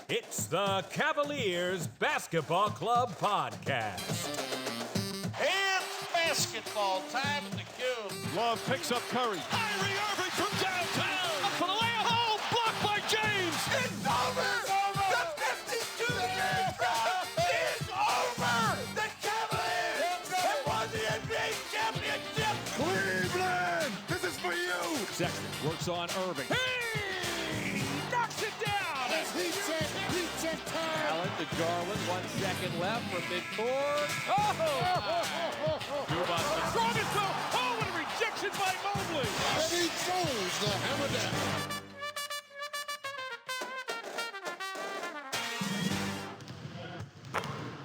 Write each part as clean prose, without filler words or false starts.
It's the Cavaliers Basketball Club Podcast. It's basketball time at the Cube. Love picks up Curry. Kyrie Irving from downtown. Up for the layup. Oh, blocked by James. It's over. The 52-year drought is over. The Cavaliers have won the NBA championship. Cleveland, this is for you. Sexton works on Irving. He knocks it down. Allen to Garland, 1 second left from midcourt. Strong as well. Oh, what a rejection by Mobley. And he throws the hammer down.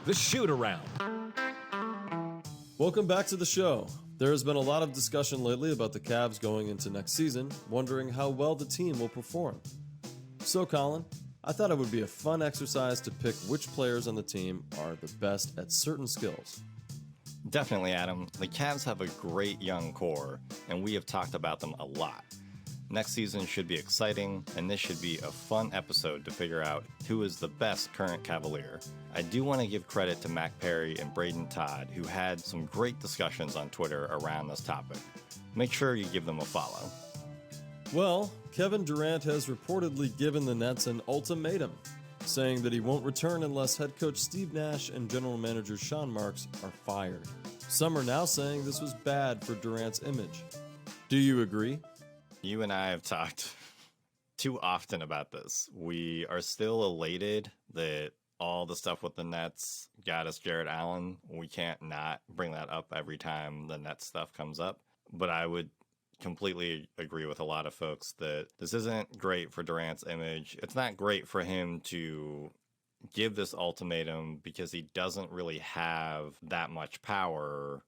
The shoot-around. Welcome back to the show. There has been a lot of discussion lately about the Cavs going into next season, wondering how well the team will perform. So, Colin, I thought it would be a fun exercise to pick which players on the team are the best at certain skills. Definitely, Adam. The Cavs have a great young core, and we have talked about them a lot. Next season should be exciting, and this should be a fun episode to figure out who is the best current Cavalier. I do want to give credit to Mac Perry and Braden Todd, who had some great discussions on Twitter around this topic. Make sure you give them a follow. Well, Kevin Durant has reportedly given the Nets an ultimatum, saying that he won't return unless head coach Steve Nash and general manager Sean Marks are fired. Some are now saying this was bad for Durant's image. Do you agree? You and I have talked too often about this. We are still elated that all the stuff with the Nets got us Jared Allen. We can't not bring that up every time the Nets stuff comes up. But I would completely agree with a lot of folks that this isn't great for Durant's image. It's not great for him to give this ultimatum because he doesn't really have that much power.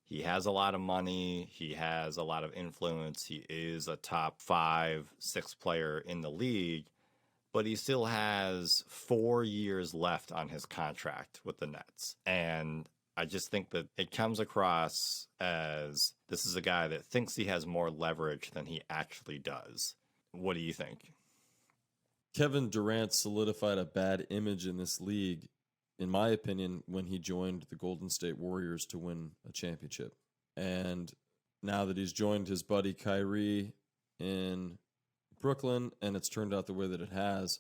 He has a lot of money. He has a lot of influence. He is a top 5, 6 player in the league, but he still has 4 years left on his contract with the Nets. And I just think that it comes across as this is a guy that thinks he has more leverage than he actually does. What do you think? Kevin Durant solidified a bad image in this league, in my opinion, when he joined the Golden State Warriors to win a championship. And now that he's joined his buddy Kyrie in Brooklyn, and it's turned out the way that it has,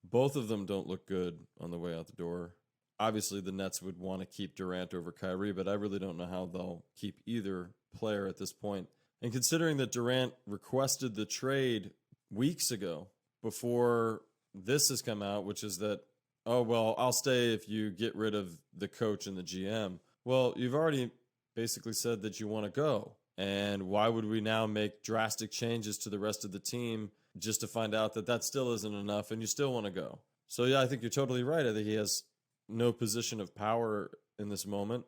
both of them don't look good on the way out the door. Obviously, the Nets would want to keep Durant over Kyrie, but I really don't know how they'll keep either player at this point. And considering that Durant requested the trade weeks ago before this has come out, which is that, oh, well, I'll stay if you get rid of the coach and the GM. Well, you've already basically said that you want to go. And why would we now make drastic changes to the rest of the team just to find out that that still isn't enough and you still want to go? So, yeah, I think you're totally right. I think he has no position of power in this moment.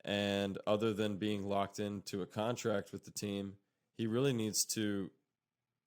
And other than being locked into a contract with the team, he really needs to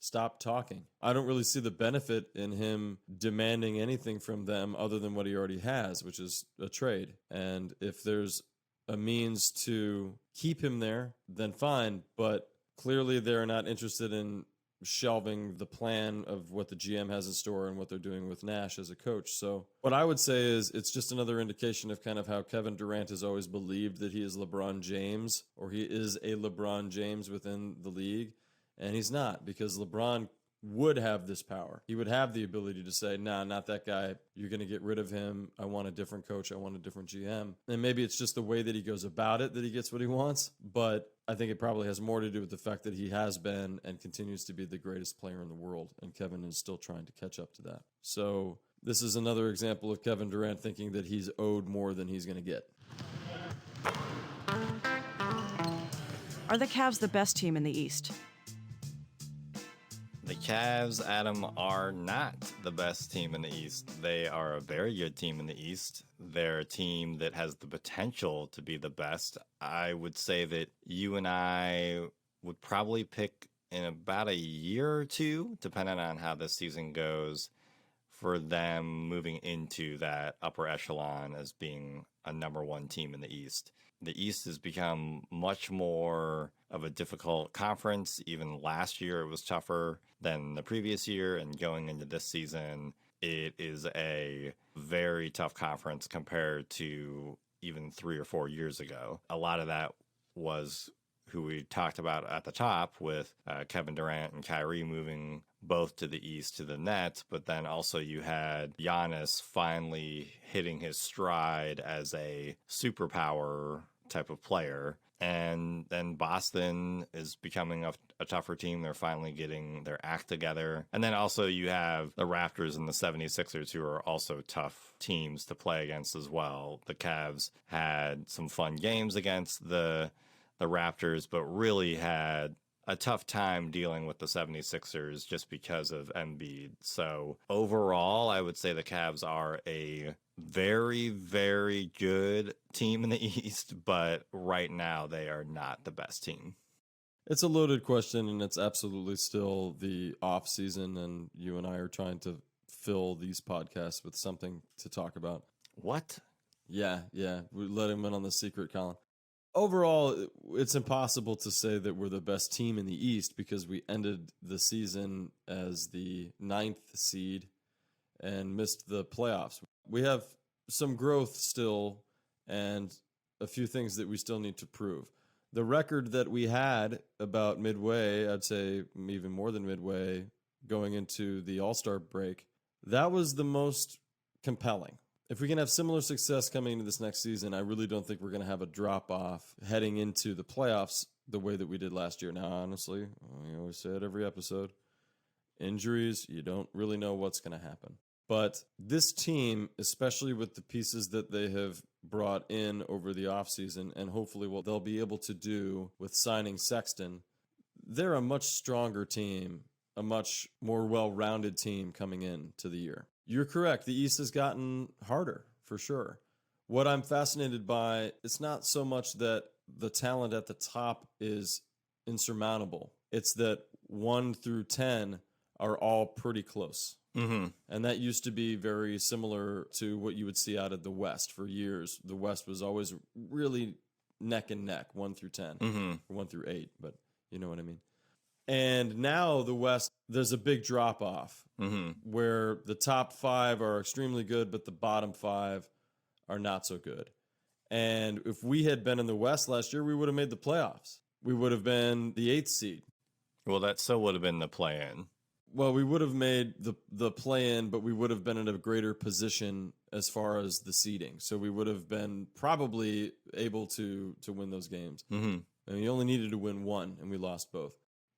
stop talking. I don't really see the benefit in him demanding anything from them other than what he already has, which is a trade. And if there's a means to keep him there, then fine. But clearly they're not interested in shelving the plan of what the GM has in store and what they're doing with Nash as a coach. So what I would say is it's just another indication of kind of how Kevin Durant has always believed that he is LeBron James, or he is a LeBron James within the league. And he's not, because LeBron would have this power. He would have the ability to say, nah, not that guy. You're going to get rid of him. I want a different coach. I want a different GM. And maybe it's just the way that he goes about it that he gets what he wants. But I think it probably has more to do with the fact that he has been and continues to be the greatest player in the world. And Kevin is still trying to catch up to that. So this is another example of Kevin Durant thinking that he's owed more than he's going to get. Are the Cavs the best team in the East? The Cavs, Adam, are not the best team in the East. They are a very good team in the East. They're a team that has the potential to be the best. I would say that you and I would probably pick in about a year or two, depending on how this season goes, for them moving into that upper echelon as being a number one team in the East. The East has become much more of a difficult conference. Even last year, it was tougher than the previous year. And going into this season, it is a very tough conference compared to even 3 or 4 years ago. A lot of that was who we talked about at the top with Kevin Durant and Kyrie moving both to the East to the Nets, but then also you had Giannis finally hitting his stride as a superpower type of player. And then Boston is becoming a tougher team. They're finally getting their act together. And then also you have the Raptors and the 76ers, who are also tough teams to play against as well. The Cavs had some fun games against the Raptors, but really had a tough time dealing with the 76ers just because of Embiid. So overall, I would say the Cavs are a very, very good team in the East, but right now they are not the best team. It's a loaded question, and it's absolutely still the off season, and you and I are trying to fill these podcasts with something to talk about. What? Yeah. We let him in on the secret, Colin. Overall, it's impossible to say that we're the best team in the East because we ended the season as the 9th seed and missed the playoffs. We have some growth still and a few things that we still need to prove. The record that we had about midway, I'd say even more than midway, going into the All-Star break, that was the most compelling. If we can have similar success coming into this next season, I really don't think we're going to have a drop-off heading into the playoffs the way that we did last year. Now, honestly, we always say it every episode, injuries, you don't really know what's going to happen. But this team, especially with the pieces that they have brought in over the offseason, and hopefully what they'll be able to do with signing Sexton, they're a much stronger team, a much more well-rounded team coming into the year. You're correct. The East has gotten harder, for sure. What I'm fascinated by, it's not so much that the talent at the top is insurmountable. It's that 1 through 10 are all pretty close. Mm-hmm. And that used to be very similar to what you would see out of the West for years. The West was always really neck and neck, 1 through 10, or 1 through 8, but you know what I mean. And now the West, there's a big drop off where the top 5 are extremely good, but the bottom 5 are not so good. And if we had been in the West last year, we would have made the playoffs. We would have been the 8th seed. Well, that still would have been the play-in. Well, we would have made the play-in, but we would have been in a greater position as far as the seeding. So we would have been probably able to win those games. And we only needed to win one, and we lost both.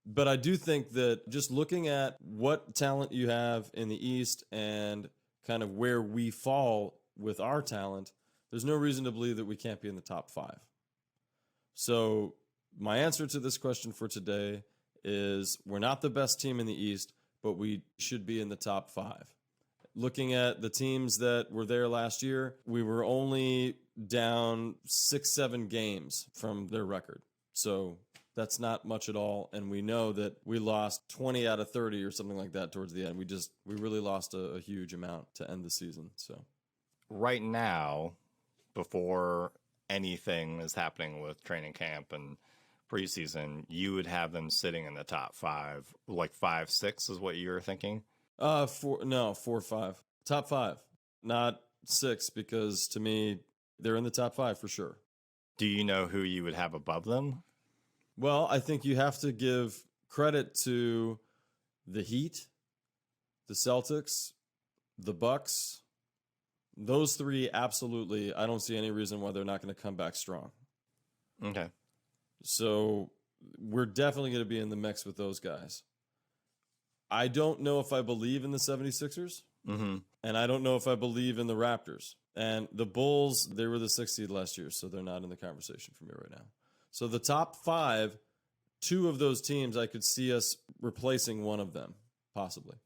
But I do think that just looking at what talent you have in the East and kind of where we fall with our talent, there's no reason to believe that we can't be in the top 5. So my answer to this question for today is we're not the best team in the East, but we should be in the top 5. Looking at the teams that were there last year, we were only down 6-7 games from their record. So that's not much at all. And we know that we lost 20 out of 30 or something like that towards the end. We really lost a huge amount to end the season. So right now, before anything is happening with training camp and preseason, you would have them sitting in the top 5, like 5-6 is what you were thinking? 4-5. Top 5, not 6, because to me, they're in the top 5 for sure. Do you know who you would have above them? Well, I think you have to give credit to the Heat, the Celtics, the Bucks. Those 3, absolutely. I don't see any reason why they're not going to come back strong. Okay. So we're definitely going to be in the mix with those guys. I don't know if I believe in the 76ers, and I don't know if I believe in the Raptors. And the Bulls, they were the 6th seed last year, so they're not in the conversation for me right now. So the top 5, 2 of those teams, I could see us replacing one of them, possibly.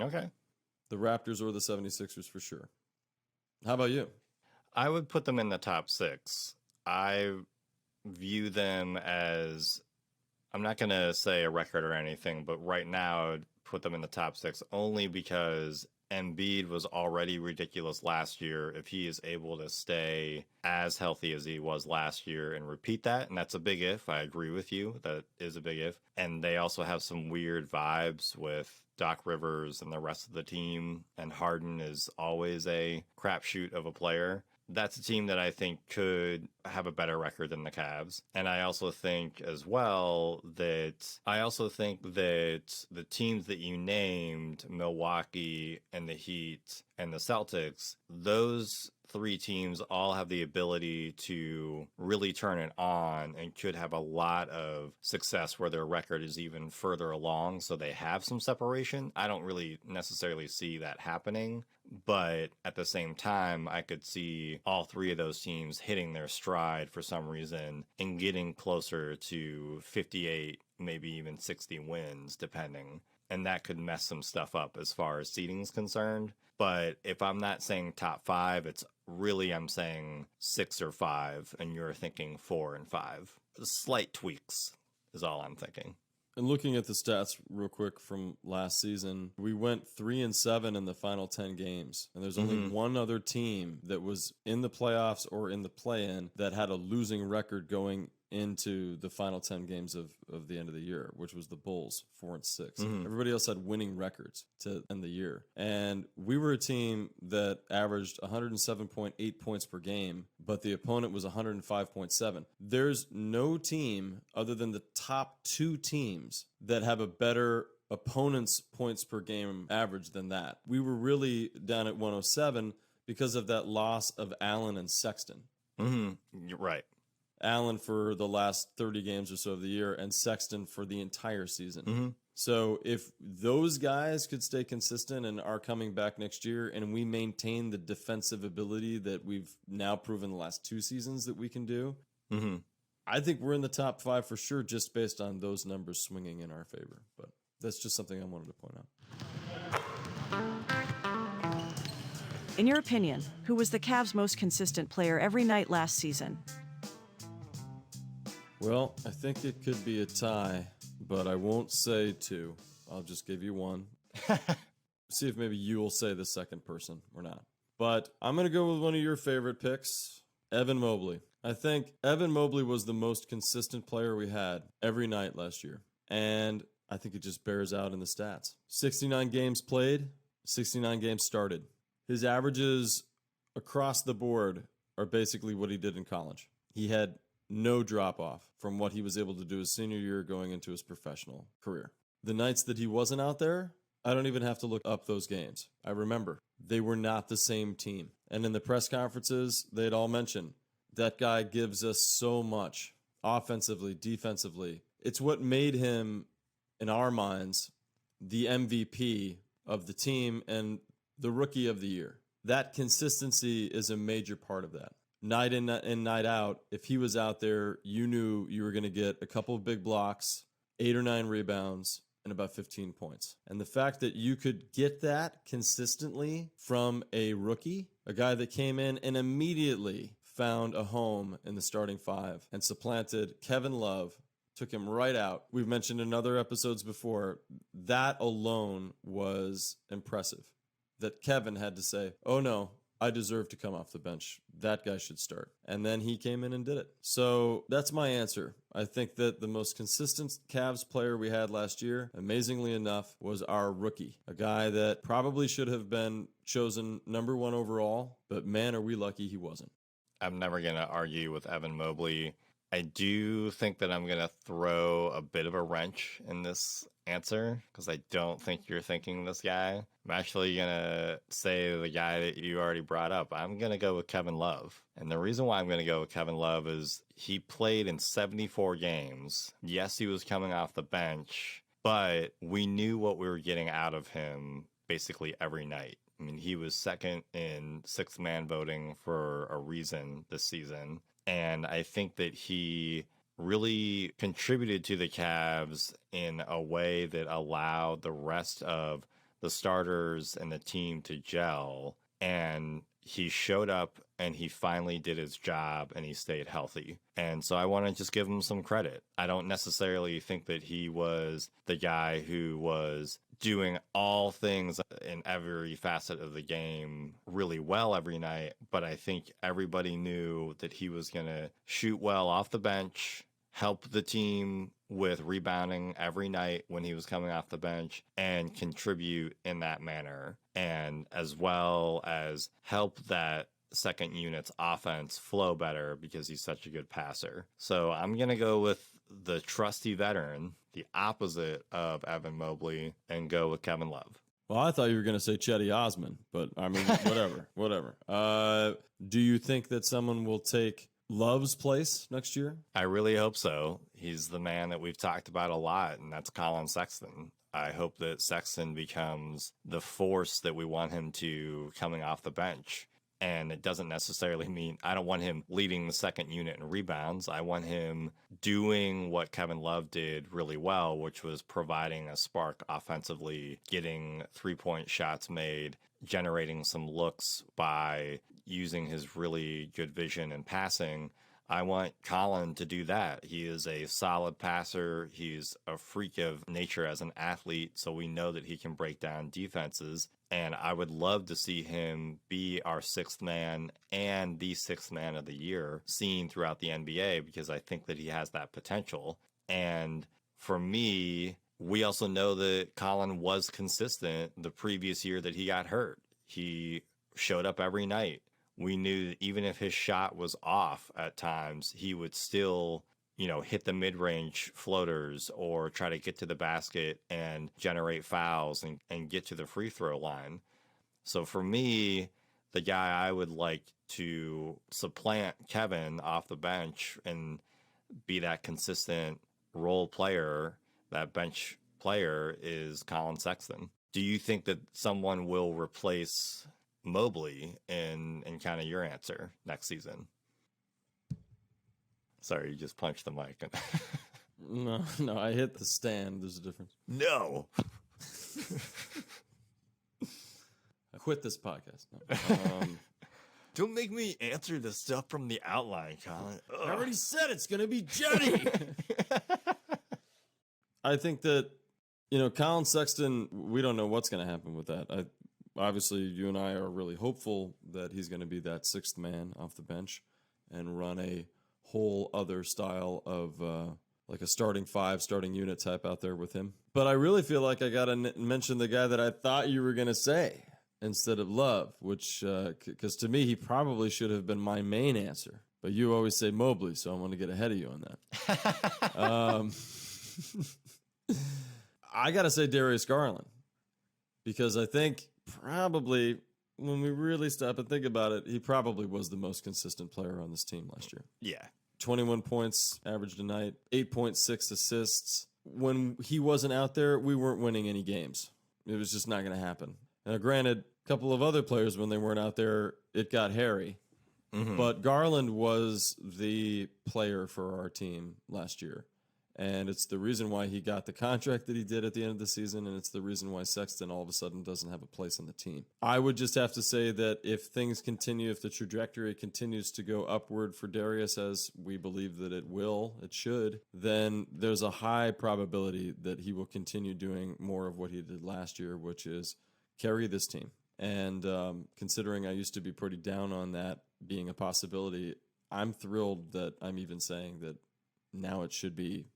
Okay. The Raptors or the 76ers for sure. How about you? I would put them in the top 6. I view them as I'm not going to say a record or anything, but right now I would put them in the top 6 only because Embiid was already ridiculous last year. If he is able to stay as healthy as he was last year and repeat that, and that's a big if, I agree with you, that is a big if. And they also have some weird vibes with Doc Rivers and the rest of the team, and Harden is always a crapshoot of a player. That's a team that I think could have a better record than the Cavs. And I also think as well that the teams that you named, Milwaukee and the Heat and the Celtics, those 3 teams all have the ability to really turn it on and could have a lot of success where their record is even further along, so they have some separation. I don't really necessarily see that happening, but at the same time, I could see all 3 of those teams hitting their stride for some reason and getting closer to 58, maybe even 60 wins, depending. And that could mess some stuff up as far as seeding is concerned. But if I'm not saying top 5, it's really I'm saying 6 or 5, and you're thinking 4 and 5. Slight tweaks is all I'm thinking. And looking at the stats real quick from last season, we went 3-7 in the final 10 games. And there's only one other team that was in the playoffs or in the play-in that had a losing record going into the final 10 games of the end of the year, which was the Bulls, 4-6. Everybody else had winning records to end the year. And we were a team that averaged 107.8 points per game, but the opponent was 105.7. There's no team other than the top 2 teams that have a better opponent's points per game average than that. We were really down at 107 because of that loss of Allen and Sexton. You're right. Allen for the last 30 games or so of the year, and Sexton for the entire season. So if those guys could stay consistent and are coming back next year, and we maintain the defensive ability that we've now proven the last 2 seasons that we can do, I think we're in the top 5 for sure, just based on those numbers swinging in our favor. But that's just something I wanted to point out. In your opinion, who was the Cavs' most consistent player every night last season? Well, I think it could be a tie, but I won't say 2. I'll just give you 1. See if maybe you will say the second person or not. But I'm going to go with one of your favorite picks, Evan Mobley. I think Evan Mobley was the most consistent player we had every night last year. And I think it just bears out in the stats. 69 games played, 69 games started. His averages across the board are basically what he did in college. He had no drop-off from what he was able to do his senior year going into his professional career. The nights that he wasn't out there, I don't even have to look up those games. I remember. They were not the same team. And in the press conferences, they'd all mention, that guy gives us so much, offensively, defensively. It's what made him, in our minds, the MVP of the team and the rookie of the year. That consistency is a major part of that. Night in and night out, if he was out there, you knew you were going to get a couple of big blocks, 8 or 9 rebounds, and about 15 points. And the fact that you could get that consistently from a rookie, a guy that came in and immediately found a home in the starting 5 and supplanted Kevin Love, took him right out. We've mentioned in other episodes before, that alone was impressive. That Kevin had to say, oh no, I deserve to come off the bench. That guy should start. And then he came in and did it. So that's my answer. I think that the most consistent Cavs player we had last year, amazingly enough, was our rookie. A guy that probably should have been chosen number 1 overall, but man, are we lucky he wasn't. I'm never going to argue with Evan Mobley. I do think that I'm going to throw a bit of a wrench in this answer because I don't think you're thinking this guy. I'm actually going to say the guy that you already brought up. I'm going to go with Kevin Love. And the reason why I'm going to go with Kevin Love is he played in 74 games. Yes, he was coming off the bench, but we knew what we were getting out of him basically every night. I mean, he was second in 6th man voting for a reason this season. And I think that he really contributed to the Cavs in a way that allowed the rest of the starters and the team to gel. And he showed up and he finally did his job and he stayed healthy. And so I want to just give him some credit. I don't necessarily think that he was the guy who was doing all things in every facet of the game really well every night, but I think everybody knew that he was going to shoot well off the bench, help the team with rebounding every night when he was coming off the bench, and contribute in that manner, and as well as help that second unit's offense flow better because he's such a good passer. So I'm going to go with the trusty veteran, the opposite of Evan Mobley, and go with Kevin Love. Well, I thought you were going to say Chetty Osman, but I mean, whatever. Do you think that someone will take Love's place next year? I really hope so. He's the man that we've talked about a lot, and that's Colin Sexton. I hope that Sexton becomes the force that we want him to coming off the bench. And it doesn't necessarily mean I don't want him leading the second unit in rebounds. I want him doing what Kevin Love did really well, which was providing a spark offensively, getting three-point shots made, generating some looks by using his really good vision and passing. I want Colin to do that. He is a solid passer. He's a freak of nature as an athlete, so we know that he can break down defenses. And I would love to see him be our sixth man and the sixth man of the year seen throughout the NBA, because I think that he has that potential. And for me, we also know that Colin was consistent the previous year that he got hurt. He showed up every night. We knew that even if his shot was off at times, he would still, hit the mid-range floaters or try to get to the basket and generate fouls and get to the free throw line. So for me, the guy I would like to supplant Kevin off the bench and be that consistent role player, that bench player, is Colin Sexton. Do you think that someone will replace Mobley in kind of your answer next season? Sorry, you just punched the mic. No, I hit the stand. There's a difference. No. I quit this podcast. No. Don't make me answer the stuff from the outline, Colin. Ugh. I already said it's going to be Jetty. I think that, Colin Sexton, we don't know what's going to happen with that. Obviously, you and I are really hopeful that he's going to be that sixth man off the bench and run a whole other style of like a starting five, starting unit type out there with him. But I really feel like I got to mention the guy that I thought you were going to say instead of Love, which, because to me, he probably should have been my main answer. But you always say Mobley, so I want to get ahead of you on that. I got to say Darius Garland, because I think probably when we really stop and think about it, he probably was the most consistent player on this team last year. Yeah. 21 points averaged a night, 8.6 assists. When he wasn't out there, we weren't winning any games. It was just not going to happen. Now, granted, a couple of other players, when they weren't out there, it got hairy. Mm-hmm. But Garland was the player for our team last year. And it's the reason why he got the contract that he did at the end of the season, and it's the reason why Sexton all of a sudden doesn't have a place on the team. I would just have to say that if things continue, if the trajectory continues to go upward for Darius, as we believe that it should, then there's a high probability that he will continue doing more of what he did last year, which is carry this team. And considering I used to be pretty down on that being a possibility, I'm thrilled that I'm even saying that now it should be,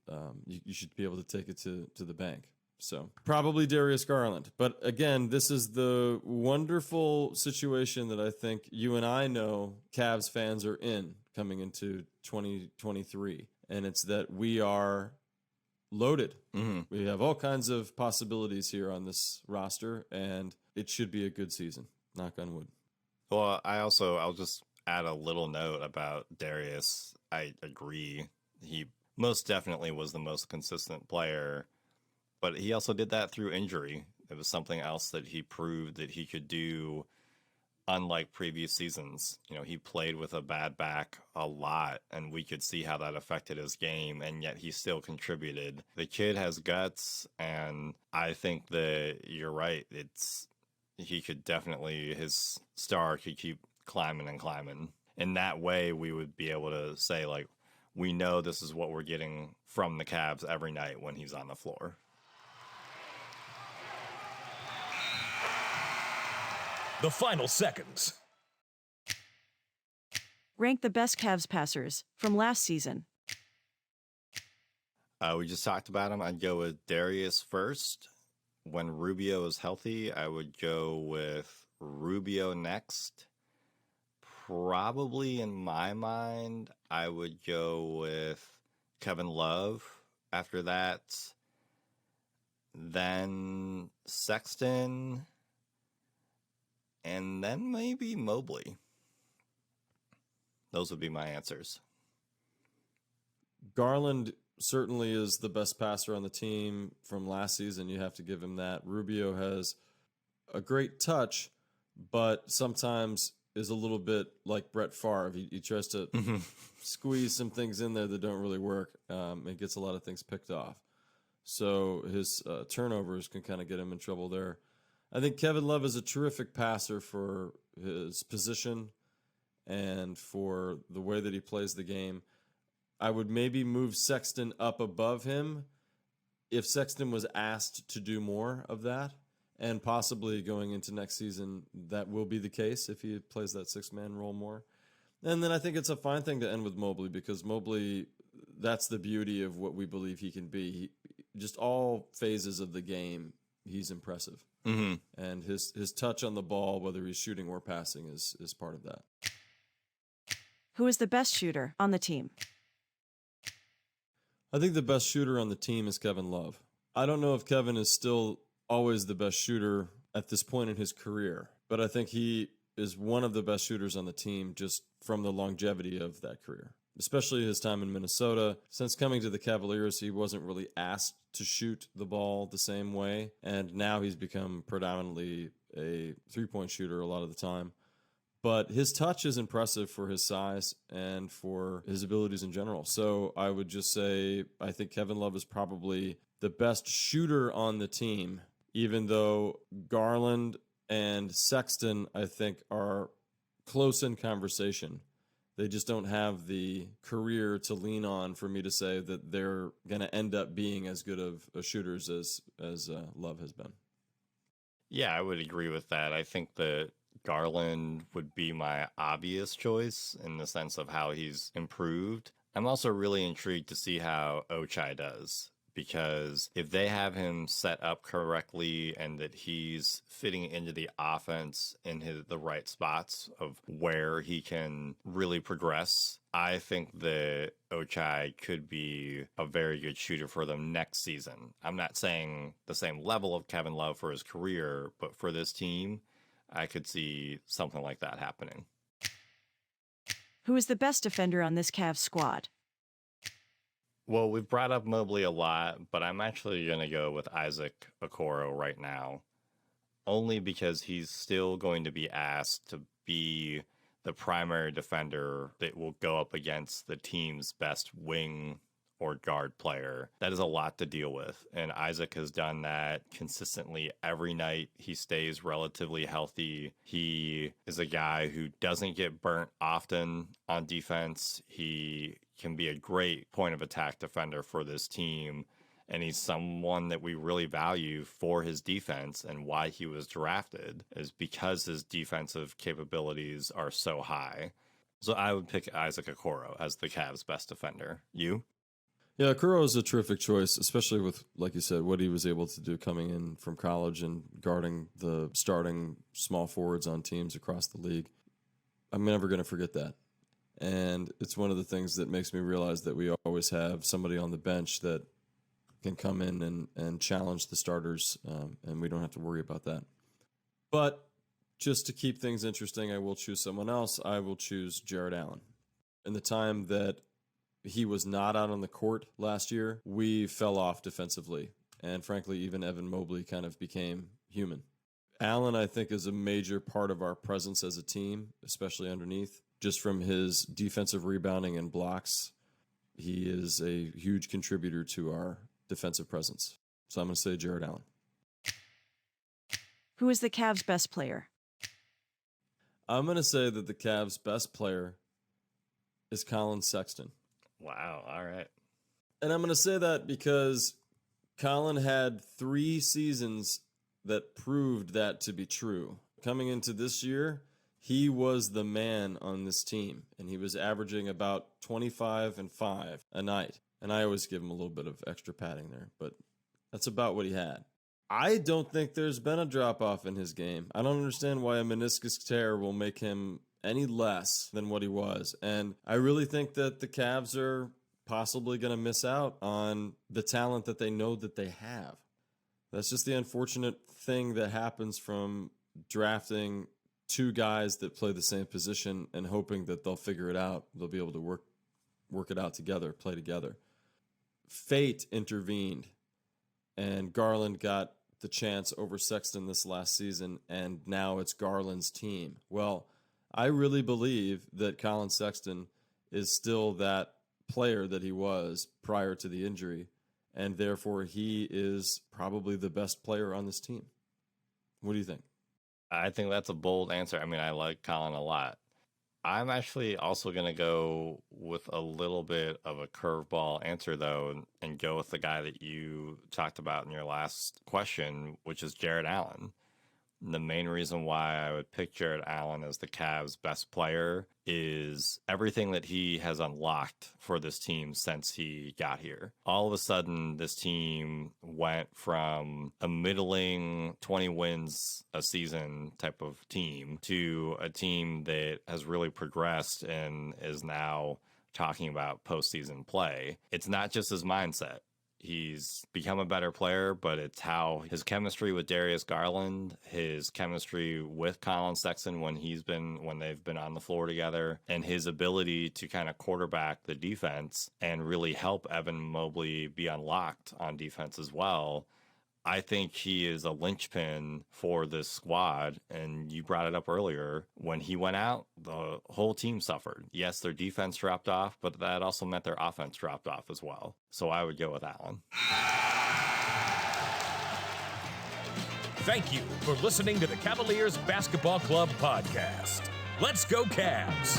you should be able to take it to the bank. So probably Darius Garland. But again, this is the wonderful situation that I think you and I know Cavs fans are in coming into 2023. And it's that we are loaded. Mm-hmm. We have all kinds of possibilities here on this roster, and it should be a good season. Knock on wood. Well, I'll just add a little note about Darius. I agree. He most definitely was the most consistent player, but he also did that through injury. It was something else that he proved that he could do, unlike previous seasons. He played with a bad back a lot, and we could see how that affected his game, and yet he still contributed. The kid has guts, and I think that you're right. He could definitely, his star could keep climbing and climbing. In that way, we would be able to say, like, we know this is what we're getting from the Cavs every night when he's on the floor. The final seconds. Rank the best Cavs passers from last season. We just talked about him. I'd go with Darius first. When Rubio is healthy, I would go with Rubio next. Probably in my mind, I would go with Kevin Love after that. Then Sexton. And then maybe Mobley. Those would be my answers. Garland certainly is the best passer on the team from last season. You have to give him that. Rubio has a great touch, but sometimes is a little bit like Brett Favre. He tries to squeeze some things in there that don't really work. And gets a lot of things picked off. So his turnovers can kind of get him in trouble there. I think Kevin Love is a terrific passer for his position and for the way that he plays the game. I would maybe move Sexton up above him if Sexton was asked to do more of that, and possibly going into next season, that will be the case if he plays that six-man role more. And then I think it's a fine thing to end with Mobley, because Mobley, that's the beauty of what we believe he can be. Just all phases of the game, he's impressive. Mm-hmm. And his touch on the ball, whether he's shooting or passing, is part of that. Who is the best shooter on the team? I think the best shooter on the team is Kevin Love. I don't know if Kevin is still always the best shooter at this point in his career, but I think he is one of the best shooters on the team just from the longevity of that career, especially his time in Minnesota. Since coming to the Cavaliers, he wasn't really asked to shoot the ball the same way, and now he's become predominantly a three-point shooter a lot of the time. But his touch is impressive for his size and for his abilities in general. So I would just say I think Kevin Love is probably the best shooter on the team, even though Garland and Sexton, I think, are close in conversation. They just don't have the career to lean on for me to say that they're going to end up being as good of shooters as Love has been. Yeah, I would agree with that. I think that Garland would be my obvious choice in the sense of how he's improved. I'm also really intrigued to see how Ochai does, because if they have him set up correctly and that he's fitting into the offense in the right spots of where he can really progress, I think that Ochai could be a very good shooter for them next season. I'm not saying the same level of Kevin Love for his career, but for this team, I could see something like that happening. Who is the best defender on this Cavs squad? Well, we've brought up Mobley a lot, but I'm actually going to go with Isaac Okoro right now, only because he's still going to be asked to be the primary defender that will go up against the team's best wing or guard player. That is a lot to deal with, and Isaac has done that consistently every night. He stays relatively healthy. He is a guy who doesn't get burnt often on defense. He can be a great point of attack defender for this team, and he's someone that we really value for his defense, and why he was drafted is because his defensive capabilities are so high. So I would pick Isaac Okoro as the Cavs' best defender. You? Yeah, Okoro is a terrific choice, especially with, like you said, what he was able to do coming in from college and guarding the starting small forwards on teams across the league. I'm never going to forget that. And it's one of the things that makes me realize that we always have somebody on the bench that can come in and challenge the starters, and we don't have to worry about that. But just to keep things interesting, I will choose someone else. I will choose Jared Allen. In the time that he was not out on the court last year, we fell off defensively. And frankly, even Evan Mobley kind of became human. Allen, I think, is a major part of our presence as a team, especially underneath. Just from his defensive rebounding and blocks, he is a huge contributor to our defensive presence. So I'm going to say Jared Allen. Who is the Cavs' best player? I'm going to say that the Cavs' best player is Colin Sexton. Wow. All right. And I'm going to say that because Colin had 3 seasons that proved that to be true. Coming into this year, he was the man on this team, and he was averaging about 25 and 5 a night. And I always give him a little bit of extra padding there, but that's about what he had. I don't think there's been a drop-off in his game. I don't understand why a meniscus tear will make him any less than what he was. And I really think that the Cavs are possibly going to miss out on the talent that they know that they have. That's just the unfortunate thing that happens from drafting 2 guys that play the same position and hoping that they'll figure it out. They'll be able to work it out together, play together. Fate intervened, and Garland got the chance over Sexton this last season, and now it's Garland's team. Well, I really believe that Colin Sexton is still that player that he was prior to the injury, and therefore he is probably the best player on this team. What do you think? I think that's a bold answer. I mean, I like Colin a lot. I'm actually also going to go with a little bit of a curveball answer, though, and go with the guy that you talked about in your last question, which is Jared Allen. The main reason why I would pick Jared Allen as the Cavs' best player is everything that he has unlocked for this team since he got here. All of a sudden, this team went from a middling 20 wins a season type of team to a team that has really progressed and is now talking about postseason play. It's not just his mindset. He's become a better player, but it's how his chemistry with Darius Garland, his chemistry with Colin Sexton when they've been on the floor together, and his ability to kind of quarterback the defense and really help Evan Mobley be unlocked on defense as well. I think he is a linchpin for this squad. And you brought it up earlier. When he went out, the whole team suffered. Yes, their defense dropped off, but that also meant their offense dropped off as well. So I would go with Allen. Thank you for listening to the Cavaliers Basketball Club podcast. Let's go Cavs!